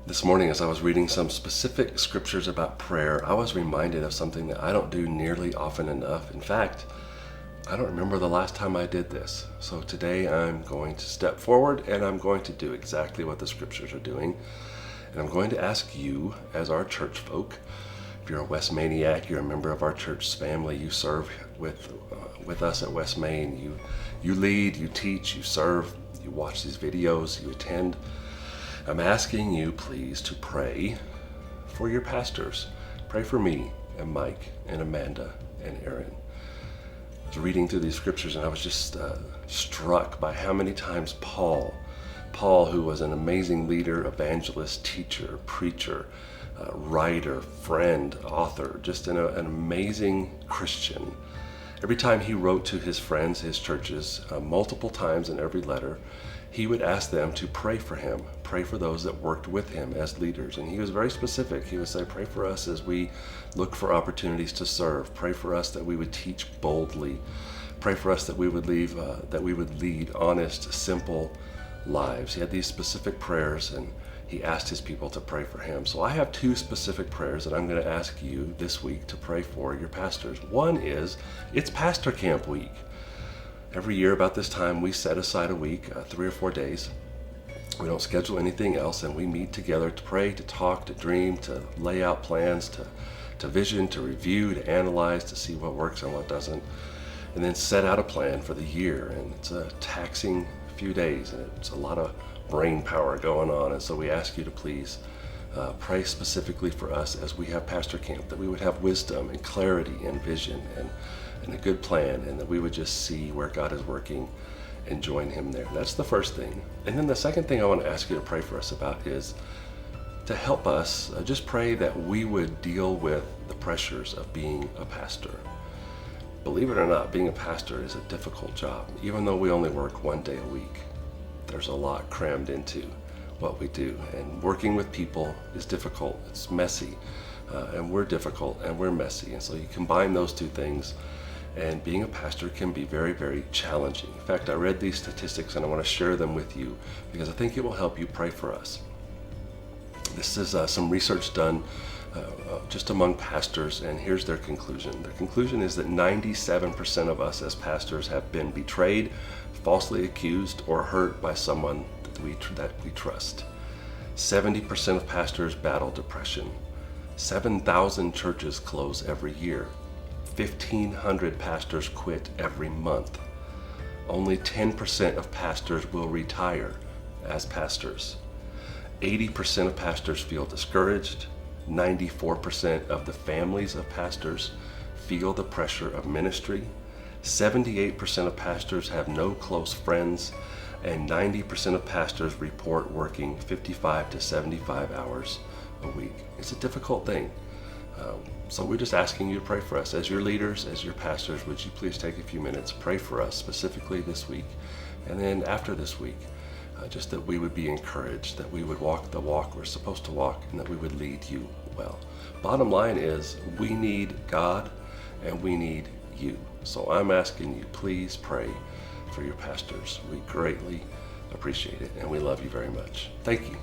This morning, as I was reading some specific scriptures about prayer, I was reminded of something that I don't do nearly often enough. In fact, I don't remember the last time I did this. So today I'm going to step forward and I'm going to do exactly what the scriptures are doing. And I'm going to ask you, as our church folk, if you're a West Maniac, you're a member of our church family, you serve with us at West Main, you lead, you teach, you serve, you watch these videos, you attend. I'm asking you, please, to pray for your pastors. Pray for me and Mike and Amanda and Aaron. I was reading through these scriptures and I was just struck by how many times Paul, who was an amazing leader, evangelist, teacher, preacher, writer, friend, author, just an amazing Christian. Every time he wrote to his friends, his churches, multiple times in every letter, he would ask them to pray for him, pray for those that worked with him as leaders. And he was very specific. He would say, pray for us as we look for opportunities to serve. Pray for us that we would teach boldly. Pray for us that we would lead honest, simple lives. He had these specific prayers and he asked his people to pray for him. So I have two specific prayers that I'm going to ask you this week to pray for your pastors. One is, it's Pastor Camp Week. Every year about this time, we set aside a week, 3 or 4 days. We don't schedule anything else, and we meet together to pray, to talk, to dream, to lay out plans, to vision, to review, to analyze, to see what works and what doesn't, and then set out a plan for the year. And it's a taxing few days, and it's a lot of brain power going on. And so we ask you to please pray specifically for us as we have Pastor Camp, that we would have wisdom and clarity and vision and a good plan, and that we would just see where God is working and join him there. That's the first thing. And then the second thing I want to ask you to pray for us about is to help us, just pray that we would deal with the pressures of being a pastor. Believe it or not, being a pastor is a difficult job. Even though we only work 1 day a week, there's a lot crammed into what we do. And working with people is difficult, it's messy, and we're difficult and we're messy. And so you combine those two things, and being a pastor can be very, very challenging. In fact, I read these statistics and I want to share them with you because I think it will help you pray for us. This is some research done just among pastors, and here's their conclusion. Their conclusion is that 97% of us as pastors have been betrayed, falsely accused, or hurt by someone that we trust. 70% of pastors battle depression. 7,000 churches close every year. 1,500 pastors quit every month. Only 10% of pastors will retire as pastors. 80% of pastors feel discouraged. 94% of the families of pastors feel the pressure of ministry. 78% of pastors have no close friends, and 90% of pastors report working 55 to 75 hours a week. It's a difficult thing. So we're just asking you to pray for us. As your leaders, as your pastors, would you please take a few minutes, pray for us specifically this week, and then after this week, just that we would be encouraged, that we would walk the walk we're supposed to walk, and that we would lead you well. Bottom line is, we need God and we need you. So I'm asking you, please pray for your pastors. We greatly appreciate it, and we love you very much. Thank you.